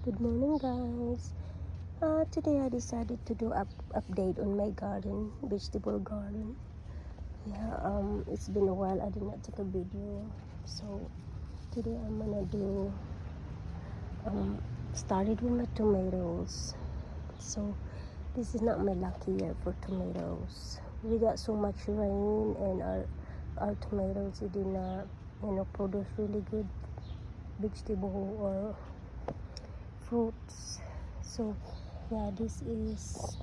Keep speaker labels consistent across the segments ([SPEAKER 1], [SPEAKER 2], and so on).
[SPEAKER 1] Good morning, guys. Today I decided to do update on my garden, vegetable garden. Yeah, it's been a while I did not take a video, so today I'm gonna do started with my tomatoes. So this is not my lucky year for tomatoes. We got so much rain, and our tomatoes it did not produce really good vegetable or fruits. So yeah, this is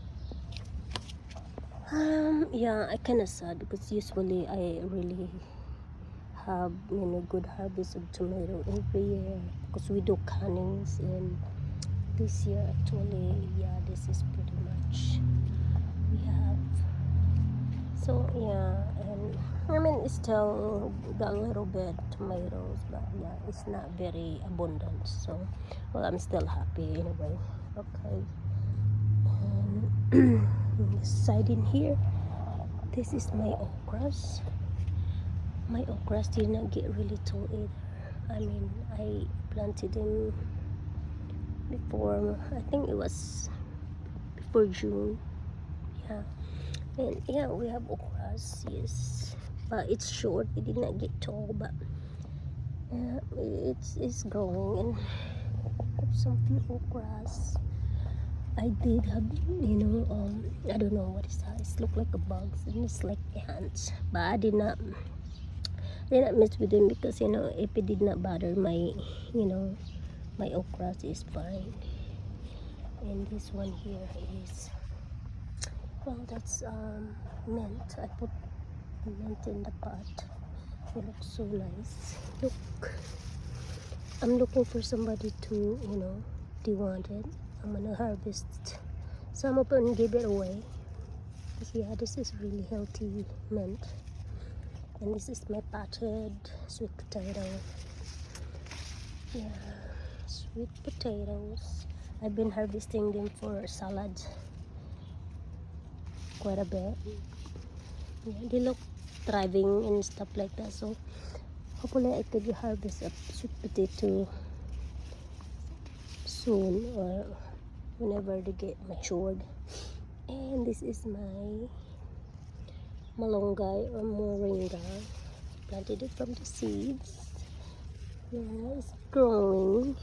[SPEAKER 1] yeah, I kind of sad because usually I really have good harvest of tomato every year because we do cannings, and this year actually, yeah, this is pretty much we have. So yeah, and I mean it's still got a little bit tomatoes, but yeah, it's not very abundant. So well, I'm still happy anyway. Okay. This side in here, this is my okras. My okras did not get really tall either. I mean, I planted them before, I think it was before June. Yeah, and yeah, we have okras, yes, but it's short. It did not get tall, but it's growing, and some few okras. I did have, I don't know what is that. It look like a bugs, and it's like ants. But I did not mess with them because if it did not bother my okras is fine. And this one here is, well, that's mint. I put mint in the pot. It looks so nice. Look, I'm looking for somebody to they want it. I'm gonna harvest some of it and give it away. Yeah, this is really healthy mint. And this is my potted sweet potato. Yeah, sweet potatoes. I've been harvesting them for salad quite a bit. Yeah, they look thriving and stuff like that. So hopefully I could harvest a sweet potato soon, or whenever they get matured. And this is my malunggay or moringa. Planted it from the seeds. Yeah, it's growing.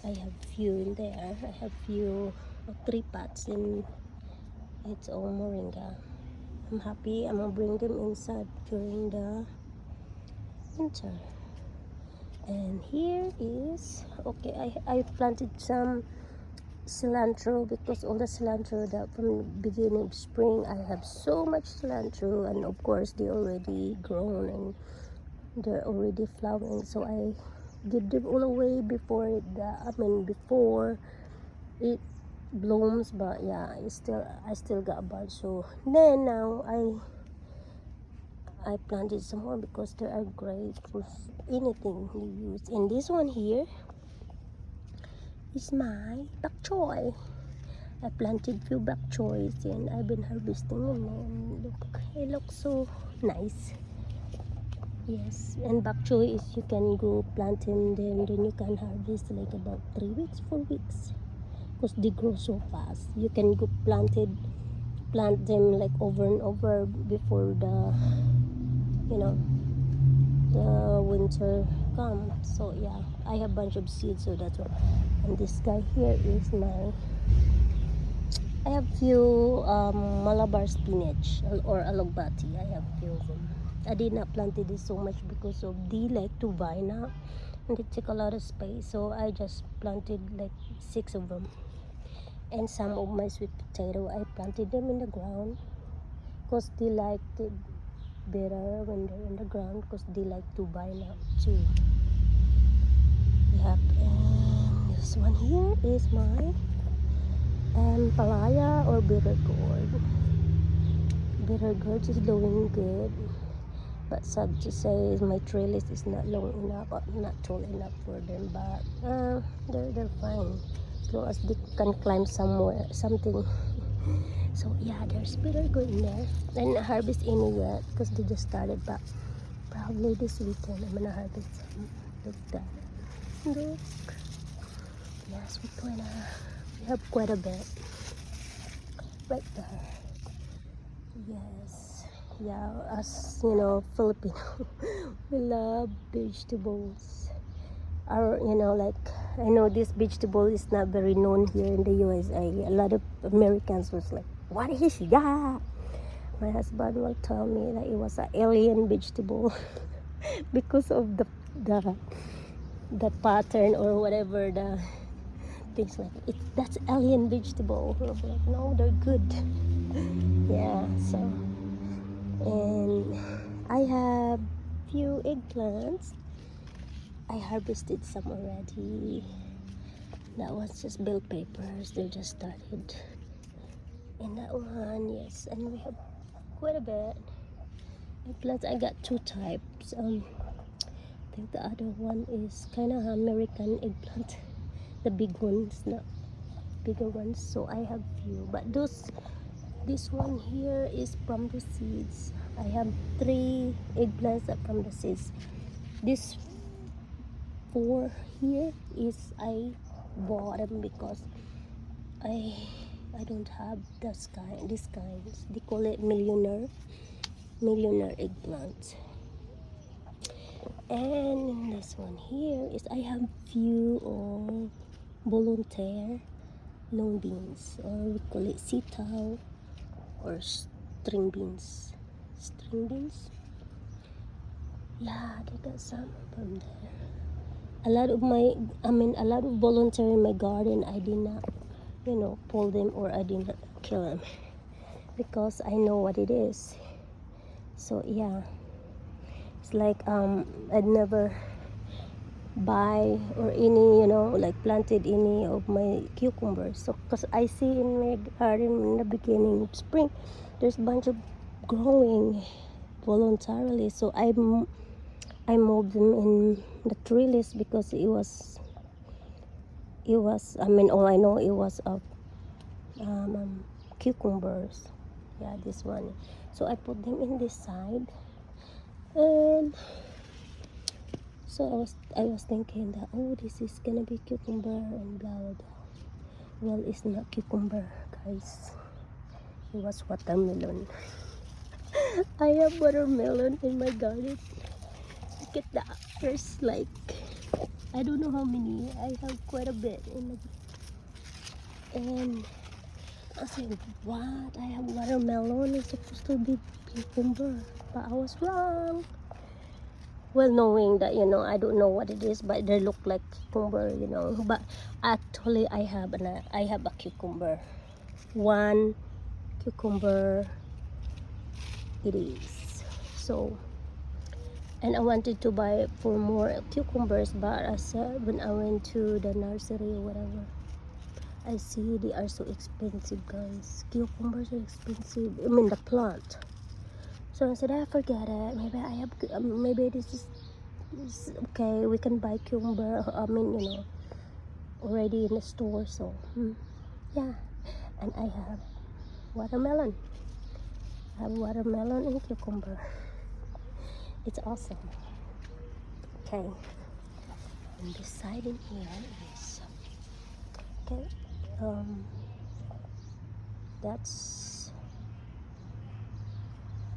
[SPEAKER 1] I have few in there. I have few 3 pots, and it's all moringa. I'm happy. I'm gonna bring them inside during the winter. And here is okay. I planted some cilantro because all the cilantro that from the beginning of spring, I have so much cilantro, and of course they already grown and they're already flowering. So I give them all away before before it blooms. But yeah, I still got a bunch. So then now I planted some more because they are great for anything you use. And this one here is my bok choy. I planted few bok choys, and I've been harvesting them, and look, it looks so nice. Yes, and bok choy is you can go plant them, then you can harvest like about 3 weeks, 4 weeks, because they grow so fast. You can go plant them like over and over before you know the winter comes. So yeah, I have a bunch of seeds, so that's why. And this guy here is I have few Malabar spinach or alugbati. I have few of them. I did not plant this so much because of they like to vine up and they take a lot of space. So I just planted like 6 of them. And some of my sweet potato, I planted them in the ground because they like it better when they're in the ground because they like to vine up too. Yep. And this one here is my palaya or bitter gourd. Bitter gourd is doing good, but sad to say my trellis is not long enough, or not tall enough for them. But they're fine as long as they can climb somewhere, something. So yeah, there's bitter gourd in there. I didn't harvest any yet because they just started, but probably this weekend I'm gonna harvest some. Look that. Look. yes, we have quite a bit right there. Yes, yeah, as you know, Filipino, we love vegetables. Our, like, I know this vegetable is not very known here in the USA. A lot of Americans was like, what is that? My husband will tell me that it was an alien vegetable because of the the pattern or whatever, the things like it. That's alien vegetable. We'll be like, no, they're good. Yeah. So, and I have few eggplants. I harvested some already. That was just bell peppers. They just started. And that one, yes. And we have quite a bit. Eggplants, I got two types. I think the other one is kind of American eggplant. The big ones, not bigger ones. So I have few. But this one here is from the seeds. I have 3 eggplants that from the seeds. This 4 here is I bought them because I don't have this kinds. They call it millionaire eggplant. And this one here is I have few of volunteer long beans, or we call it sitaw or string beans. String beans. Yeah, they got some from there. A lot of volunteer in my garden, I did not, pull them, or I did not kill them because I know what it is. So yeah, it's like I'd never buy or any, like planted any of my cucumbers. So because I see in my garden in the beginning of spring, there's a bunch of growing voluntarily. So I moved them in the trellis because it was all I know, it was of cucumbers. Yeah, this one. So I put them in this side, and so I was thinking that, oh, this is gonna be cucumber and blah blah blah. Well, it's not cucumber, guys. It was watermelon. I have watermelon in my garden. Look at that. There's like, I don't know how many. I have quite a bit and I said, what? I have watermelon. It's supposed to be cucumber, but I was wrong. Well, knowing that, I don't know what it is, but they look like cucumber, But actually, I have a cucumber. One cucumber it is. So, and I wanted to buy for more cucumbers, but I said when I went to the nursery or whatever, I see they are so expensive, guys. Cucumbers are expensive. I mean the plant. So I said, I forget it. Maybe I have. Maybe this is okay. We can buy cucumber. Already in the store. So yeah. And I have watermelon. I have watermelon and cucumber. It's awesome. Okay. And this side in here is okay. That's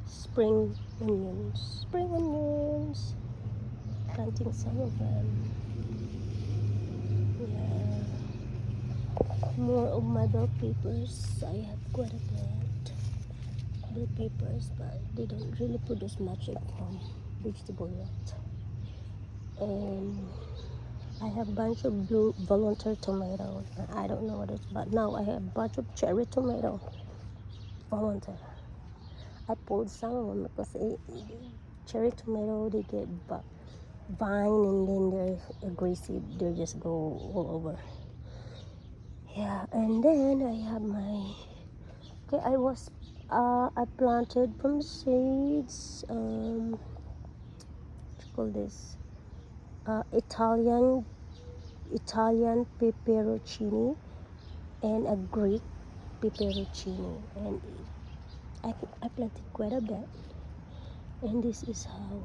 [SPEAKER 1] spring onions. Spring onions. Planting some of them. Yeah. More of my bell peppers. I have quite a bit. Bell peppers, but they don't really produce much of vegetable yet. And I have a bunch of blue volunteer tomato. I don't know what it's, but now I have a bunch of cherry tomato volunteer. I pulled some of them because cherry tomato, they get vine and then they're aggressive. They just go all over. Yeah, and then I have okay, I planted from seeds, what you call this, Italian pepperoncini and a Greek pepperoncini, and I planted quite a bit, and this is how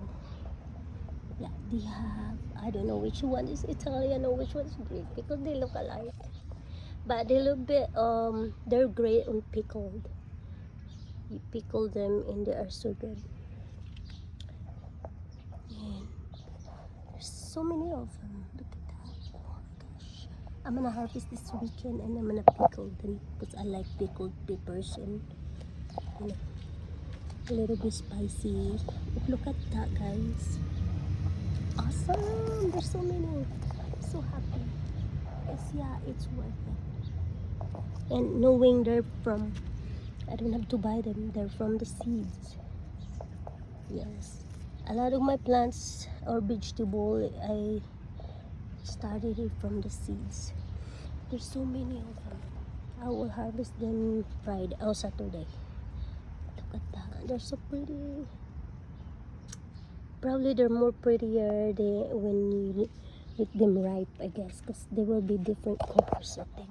[SPEAKER 1] Yeah, they have, I don't know which one is Italian or which one is Greek because they look alike. But they look bit, they're great on pickled. You pickle them and they are so good. And there's so many of them. Look at that. Oh my gosh. I'm gonna harvest this weekend and I'm gonna pickle them because I like pickled peppers and you know, a little bit spicy. But look at that, guys. Awesome. There's so many. So happy. Yes, yeah, it's worth it. And knowing they're from, I don't have to buy them. They're from the seeds. Yes. A lot of my plants or vegetable, I started it from the seeds. There's so many of them. I will harvest them Friday or Saturday. Look at that. They're so pretty. Probably they're more prettier when you make them ripe, I guess, because they will be different colors, I think.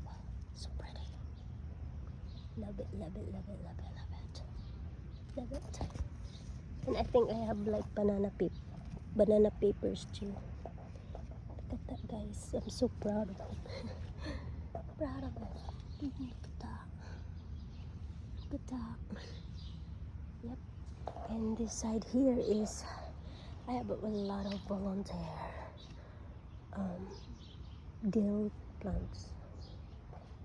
[SPEAKER 1] Wow, so pretty. Love it, love it, love it, love it, love it. Love it. And I think I have like banana papers too. Look at that, guys. I'm so proud of it. Proud of it. Look at that. Look at that. Yep. And this side here is, I have a lot of volunteer dill plants.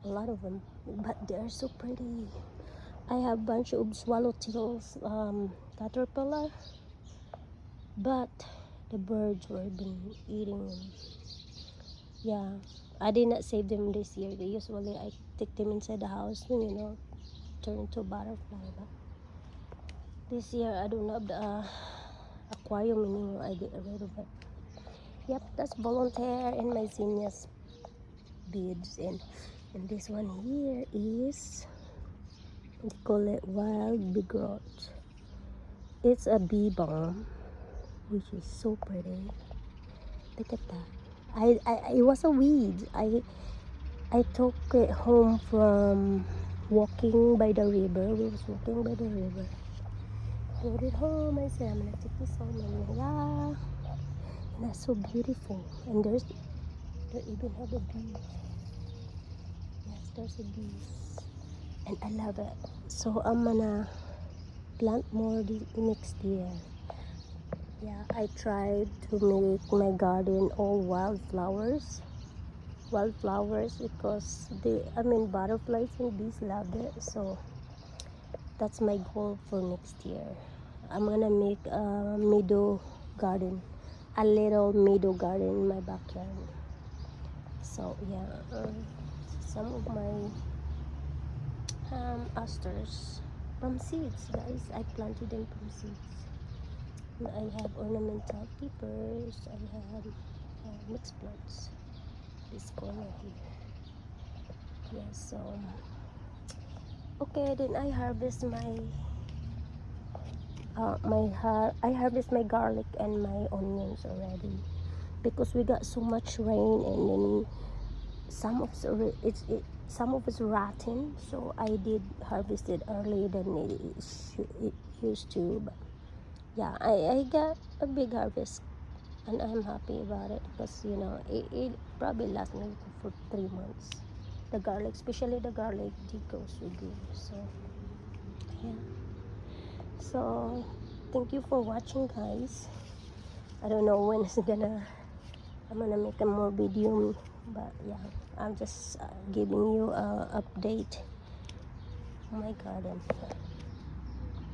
[SPEAKER 1] A lot of them, but they're so pretty. I have a bunch of swallowtails caterpillar, but the birds were been eating them. Yeah, I did not save them this year. Usually I take them inside the house, turn into a butterfly. But this year I don't have the aquarium anymore. I get rid of it. Yep, that's volunteer and my zinnias beads, and this one here is, they call it wild bigrot. It's a bee balm, which is so pretty. Look at that. It was a weed. I took it home from walking by the river. We was walking by the river. Brought it home. I said I'm gonna take this home, and yeah, and that's so beautiful. And they even have a bee. Yes, there's a bees, and I love it. So I'm gonna plant more next year. Yeah, I tried to make my garden all wildflowers because butterflies and bees love it. So that's my goal for next year. I'm gonna make a meadow garden, a little meadow garden in my backyard. So yeah, some of my asters from seeds, guys. I planted them from seeds. And I have ornamental peppers. I have mixed plants. This corner here. Yes, so okay, then I harvest I harvest my garlic and my onions already because we got so much rain, and then some of it's rotten, so I did harvest it early than it used to. But yeah, I got a big harvest and I'm happy about it because it probably lasts me for 3 months. The garlic, especially the garlic, it goes so good. So yeah, so thank you for watching, guys. I don't know when I'm gonna make a more video, but yeah, I'm just giving you a update on my garden.